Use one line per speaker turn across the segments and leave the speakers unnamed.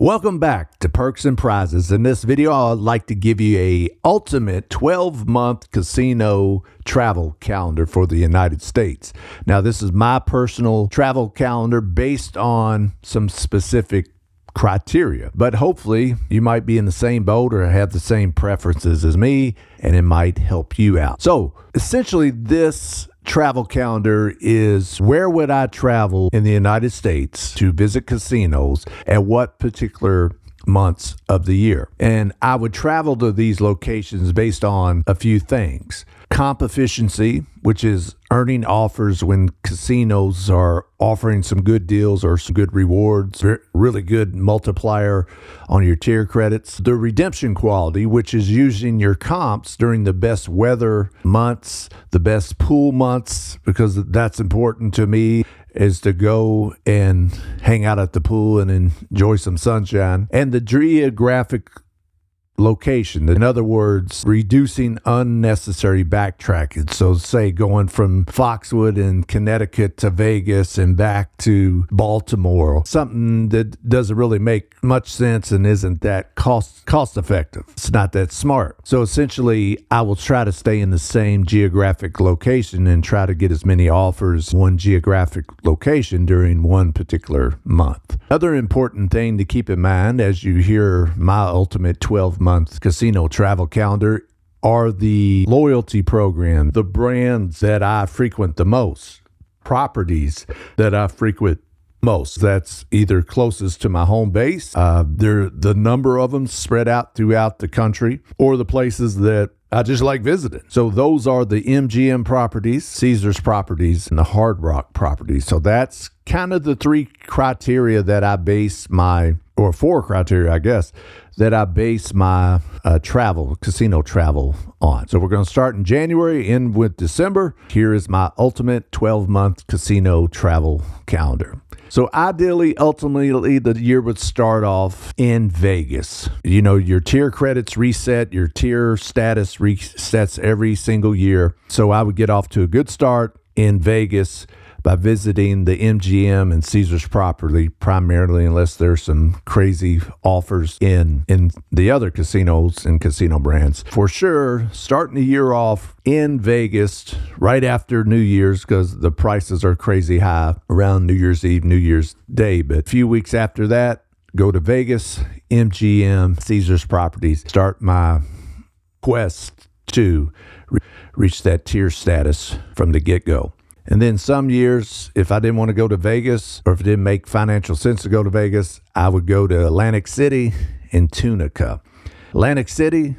Welcome back to Perks and Prizes. In this video, I'd like to give you a ultimate 12-month casino travel calendar for the United States. Now, this is my personal travel calendar based on some specific criteria, but hopefully you might be in the same boat or have the same preferences as me, and it might help you out. So essentially, this travel calendar is where would I travel in the United States to visit casinos at what particular months of the year. And I would travel to these locations based on a few things. Comp efficiency, which is earning offers when casinos are offering some good deals or some good rewards, really good multiplier on your tier credits. The redemption quality, which is using your comps during the best weather months, the best pool months, because that's important to me, is to go and hang out at the pool and enjoy some sunshine. And the geographic location, in other words, reducing unnecessary backtracking. So say going from Foxwood in Connecticut to Vegas and back to Baltimore, something that doesn't really make much sense and isn't that cost effective. It's not that smart. So essentially, I will try to stay in the same geographic location and try to get as many offers one geographic location during one particular month. Other important thing to keep in mind as you hear my ultimate 12-month casino travel calendar are the loyalty program, the brands that I frequent the most, properties that I frequent most. That's either closest to my home base, the number of them spread out throughout the country, or the places that I just like visiting. So those are the MGM properties, Caesars properties, and the Hard Rock properties. So that's kind of the three criteria that I base my, or four criteria, I guess, that I base my casino travel on. So we're going to start in January, end with December. Here is my ultimate 12-month casino travel calendar. So ideally, ultimately, the year would start off in Vegas. You know, your tier credits reset, your tier status resets every single year. So I would get off to a good start in Vegas by visiting the MGM and Caesars property primarily, unless there's some crazy offers in the other casinos and casino brands. For sure, starting the year off in Vegas right after New Year's, because the prices are crazy high around New Year's Eve, New Year's Day. But a few weeks after that, go to Vegas, MGM, Caesars properties, start my quest to reach that tier status from the get-go. And then some years, if I didn't want to go to Vegas, or if it didn't make financial sense to go to Vegas, I would go to Atlantic City and Tunica. Atlantic City,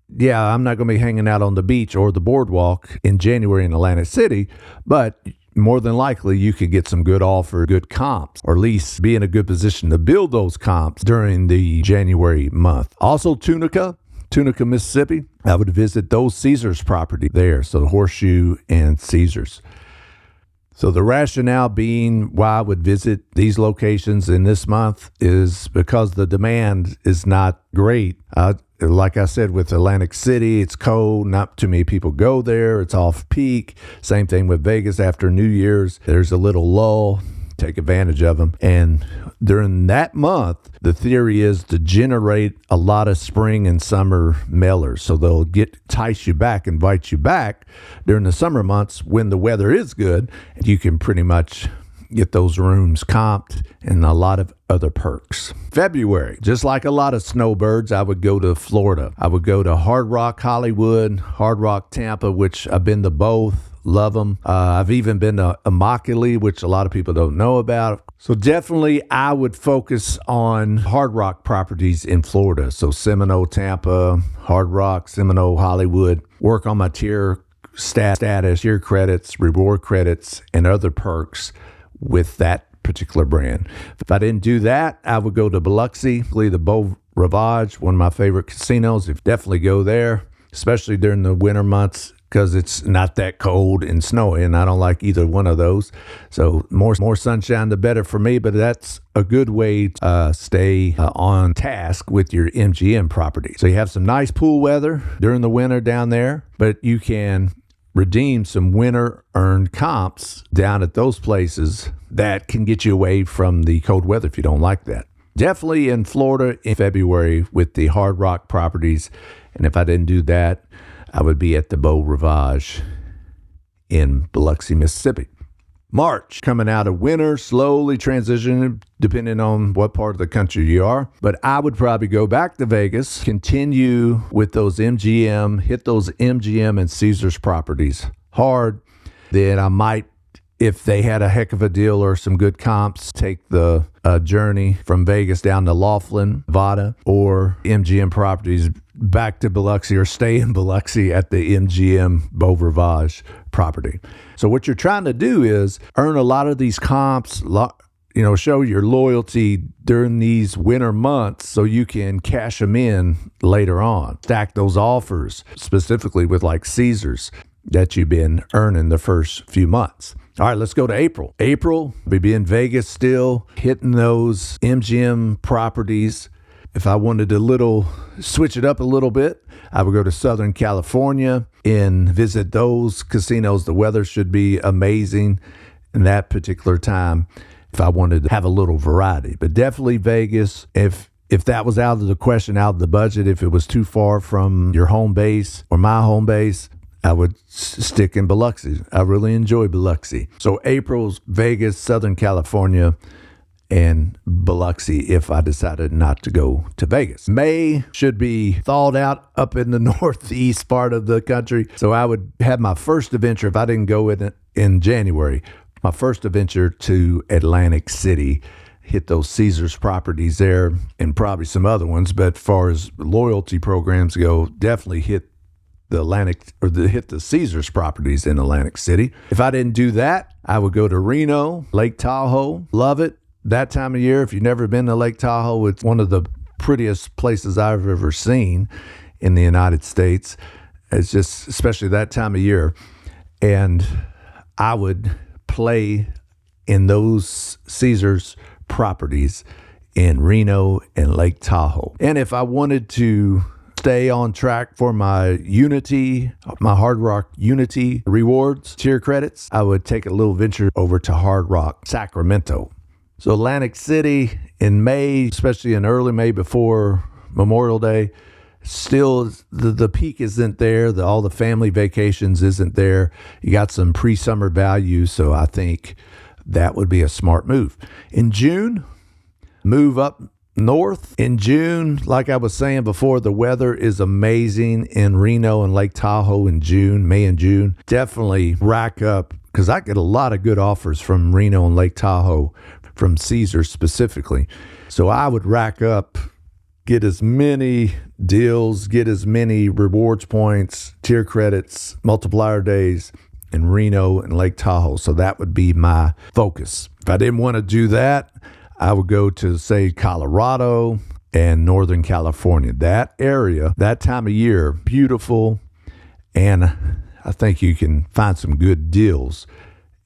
yeah, I'm not going to be hanging out on the beach or the boardwalk in January in Atlantic City, but more than likely you could get some good offer, good comps, or at least be in a good position to build those comps during the January month. Also Tunica, Mississippi, I would visit those Caesars property there, so the Horseshoe and Caesars. So the rationale being why I would visit these locations in this month is because the demand is not great. Like I said, with Atlantic City, it's cold. Not too many people go there. It's off peak. Same thing with Vegas after New Year's. There's a little lull. Take advantage of them. And during that month, the theory is to generate a lot of spring and summer mailers. So they'll entice you back, invite you back during the summer months when the weather is good. You can pretty much get those rooms comped and a lot of other perks. February, just like a lot of snowbirds, I would go to Florida. I would go to Hard Rock Hollywood, Hard Rock Tampa, which I've been to both. Love them. I've even been to Immokalee, which a lot of people don't know about. So definitely I would focus on Hard Rock properties in Florida. So Seminole, Tampa, Hard Rock, Seminole, Hollywood. Work on my tier status, tier credits, reward credits, and other perks with that particular brand. If I didn't do that, I would go to Biloxi, the Beau Rivage, one of my favorite casinos. Definitely go there, especially during the winter months, because it's not that cold and snowy, and I don't like either one of those. So more sunshine, the better for me, but that's a good way to stay on task with your MGM property. So you have some nice pool weather during the winter down there, but you can redeem some winter earned comps down at those places that can get you away from the cold weather if you don't like that. Definitely in Florida in February with the Hard Rock properties. And if I didn't do that, I would be at the Beau Rivage in Biloxi, Mississippi. March, coming out of winter, slowly transitioning depending on what part of the country you are. But I would probably go back to Vegas, continue with those MGM, hit those MGM and Caesars properties hard. Then I might, if they had a heck of a deal or some good comps, take the journey from Vegas down to Laughlin, Nevada, or MGM properties back to Biloxi, or stay in Biloxi at the MGM Beau Rivage property. So what you're trying to do is earn a lot of these comps, show your loyalty during these winter months so you can cash them in later on. Stack those offers, specifically with like Caesars, that you've been earning the first few months. All right, let's go to April. April, we'll be in Vegas still, hitting those MGM properties. If I wanted to switch it up a little bit, I would go to Southern California and visit those casinos. The weather should be amazing in that particular time if I wanted to have a little variety. But definitely Vegas. If that was out of the question, out of the budget, if it was too far from your home base or my home base, I would stick in Biloxi. I really enjoy Biloxi. So April's Vegas, Southern California, and Biloxi if I decided not to go to Vegas. May should be thawed out up in the northeast part of the country. So I would have my first adventure, if I didn't go in January, my first adventure to Atlantic City, hit those Caesars properties there and probably some other ones. But as far as loyalty programs go, definitely hit the Caesars properties in Atlantic City. If I didn't do that, I would go to Reno, Lake Tahoe. Love it. That time of year, if you've never been to Lake Tahoe, it's one of the prettiest places I've ever seen in the United States. It's just, especially that time of year. And I would play in those Caesars properties in Reno and Lake Tahoe. And if I wanted to stay on track for my Hard Rock Unity rewards, tier credits, I would take a little venture over to Hard Rock Sacramento. So Atlantic City in May, especially in early May before Memorial Day, still the peak isn't there. All the family vacations isn't there. You got some pre-summer value, so I think that would be a smart move. In June, move up north. In June, like I was saying before, the weather is amazing in Reno and Lake Tahoe in June, May and June. Definitely rack up, because I get a lot of good offers from Reno and Lake Tahoe, from Caesars specifically. So I would rack up, get as many deals, get as many rewards points, tier credits, multiplier days in Reno and Lake Tahoe. So that would be my focus. If I didn't want to do that, I would go to, say, Colorado and Northern California. That area, that time of year, beautiful. And I think you can find some good deals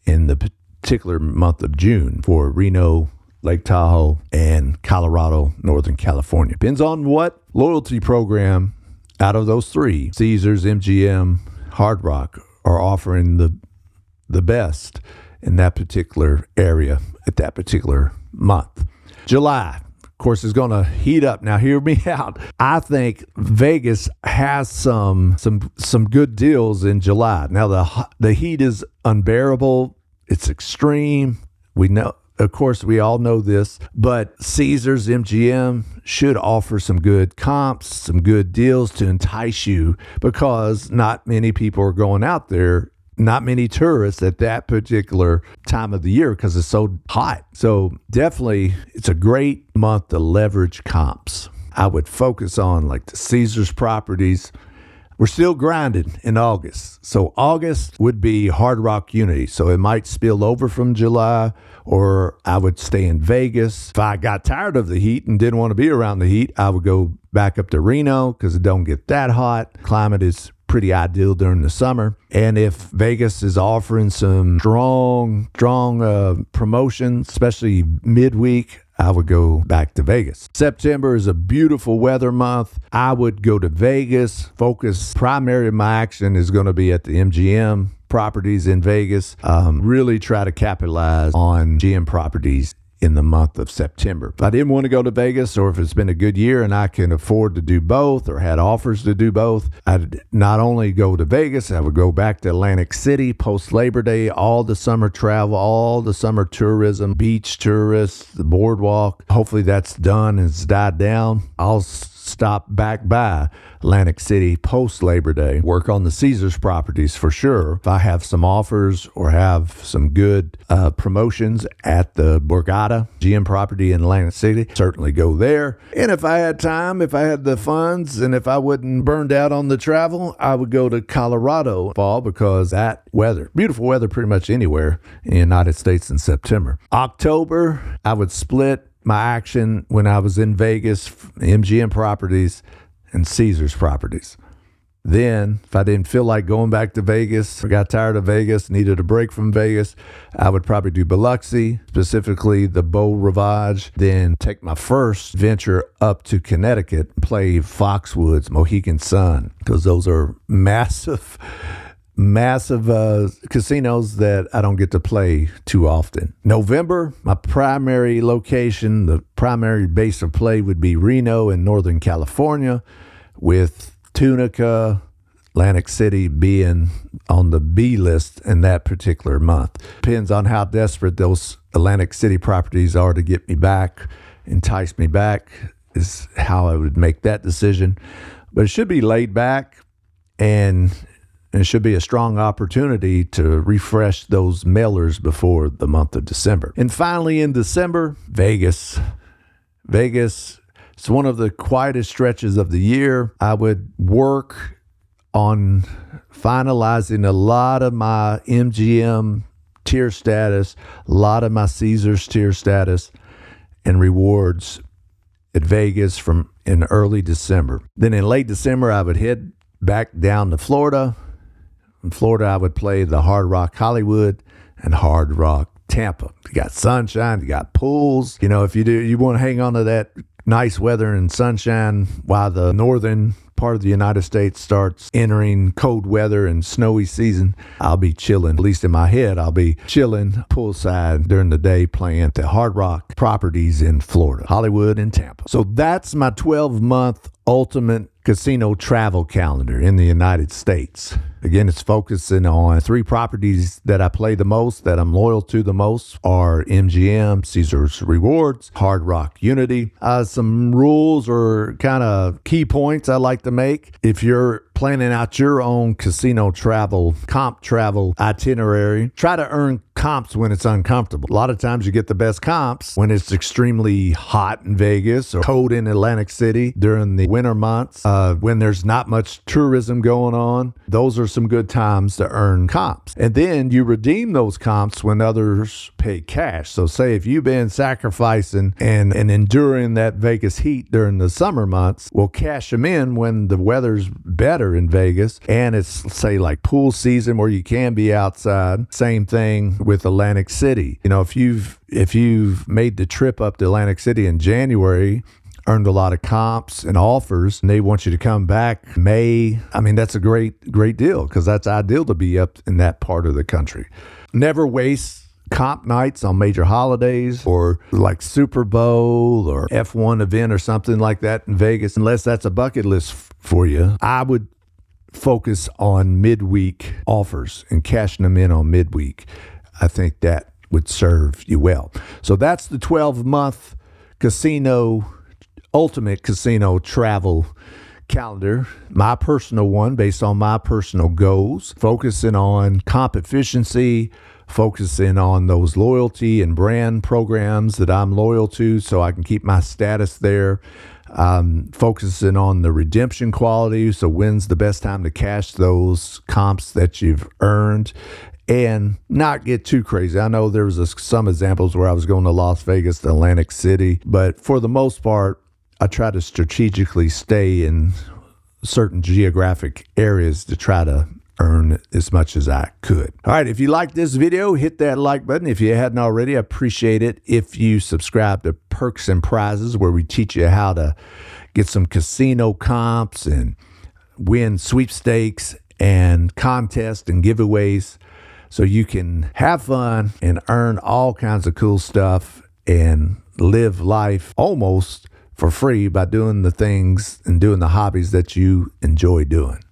in the particular month of June for Reno, Lake Tahoe, and Colorado, Northern California. Depends on what loyalty program out of those three, Caesars, MGM, Hard Rock, are offering the best in that particular area at that particular month. July, of course, is going to heat up. Now, hear me out. I think Vegas has some good deals in July. Now, the heat is unbearable. It's extreme. We know, of course, we all know this, but Caesars, MGM should offer some good comps, some good deals to entice you, because not many people are going out there, not many tourists at that particular time of the year because it's so hot. So definitely, it's a great month to leverage comps. I would focus on like the Caesars properties. We're still grinding in August. So August would be Hard Rock Unity. So it might spill over from July, or I would stay in Vegas. If I got tired of the heat and didn't want to be around the heat, I would go back up to Reno because it don't get that hot. Climate is pretty ideal during the summer. And if Vegas is offering some strong promotions, especially midweek, I would go back to Vegas. September is a beautiful weather month. I would go to Vegas. Primary of my action is going to be at the MGM properties in Vegas. Really try to capitalize on GM properties in the month of September. If I didn't want to go to Vegas, or if it's been a good year and I can afford to do both or had offers to do both, I'd not only go to Vegas, I would go back to Atlantic City post Labor Day, all the summer travel, all the summer tourism, beach tourists, the boardwalk. Hopefully that's done and it's died down. I'll stop back by Atlantic City post Labor Day, work on the Caesars properties for sure. If I have some offers or have some good promotions at the Borgata GM property in Atlantic City, certainly go there. And if I had time, if I had the funds, and if I wasn't burned out on the travel, I would go to Colorado fall, because that weather, beautiful weather pretty much anywhere in the United States in September. October, I would split my action when I was in Vegas, MGM properties and Caesars properties. Then, if I didn't feel like going back to Vegas, or got tired of Vegas, needed a break from Vegas, I would probably do Biloxi, specifically the Beau Rivage, then take my first venture up to Connecticut and play Foxwoods, Mohegan Sun, because those are massive casinos that I don't get to play too often. November, my primary location, the primary base of play would be Reno in Northern California, with Tunica, Atlantic City being on the B list in that particular month. Depends on how desperate those Atlantic City properties are to get me back, entice me back, is how I would make that decision. But it should be laid back, and it should be a strong opportunity to refresh those mailers before the month of December. And finally, in December, Vegas. Vegas, it's one of the quietest stretches of the year. I would work on finalizing a lot of my MGM tier status, a lot of my Caesars tier status and rewards at Vegas from in early December. Then in late December, I would head back down to Florida. In Florida, I would play the Hard Rock Hollywood and Hard Rock Tampa. You got sunshine, you got pools. You know, if you want to hang on to that nice weather and sunshine while the northern part of the United States starts entering cold weather and snowy season, I'll be chilling. At least in my head, I'll be chilling poolside during the day playing at the Hard Rock properties in Florida, Hollywood and Tampa. So that's my 12-month ultimate casino travel calendar in the United States. Again, it's focusing on 3 properties that I play the most, that I'm loyal to the most, are MGM, Caesars Rewards, Hard Rock Unity. Some rules or kind of key points I like to make. If you're planning out your own casino travel, comp travel itinerary, try to earn comps when it's uncomfortable. A lot of times you get the best comps when it's extremely hot in Vegas or cold in Atlantic City during the winter months, when there's not much tourism going on. Those are some good times to earn comps. And then you redeem those comps when others pay cash. So say if you've been sacrificing and enduring that Vegas heat during the summer months, well, cash them in when the weather's better in Vegas and it's, say, like pool season where you can be outside. Same thing with Atlantic City. You know, if you've made the trip up to Atlantic City in January, earned a lot of comps and offers, and they want you to come back May, I mean, that's a great deal, because that's ideal to be up in that part of the country. Never waste comp nights on major holidays or like Super Bowl or F1 event or something like that in Vegas, unless that's a bucket list for you. I would focus on midweek offers and cashing them in on midweek. I think that would serve you well. So that's the 12-month ultimate casino travel calendar, my personal one based on my personal goals, focusing on comp efficiency, focusing on those loyalty and brand programs that I'm loyal to so I can keep my status there. Focusing on the redemption quality, so when's the best time to cash those comps that you've earned, and not get too crazy. I know there was some examples where I was going to Las Vegas, to Atlantic City, but for the most part, I try to strategically stay in certain geographic areas to try to earn as much as I could. All right, if you like this video, hit that like button. If you hadn't already, I appreciate it if you subscribe to Perks and Prizes, where we teach you how to get some casino comps and win sweepstakes and contests and giveaways so you can have fun and earn all kinds of cool stuff and live life almost for free by doing the things and doing the hobbies that you enjoy doing.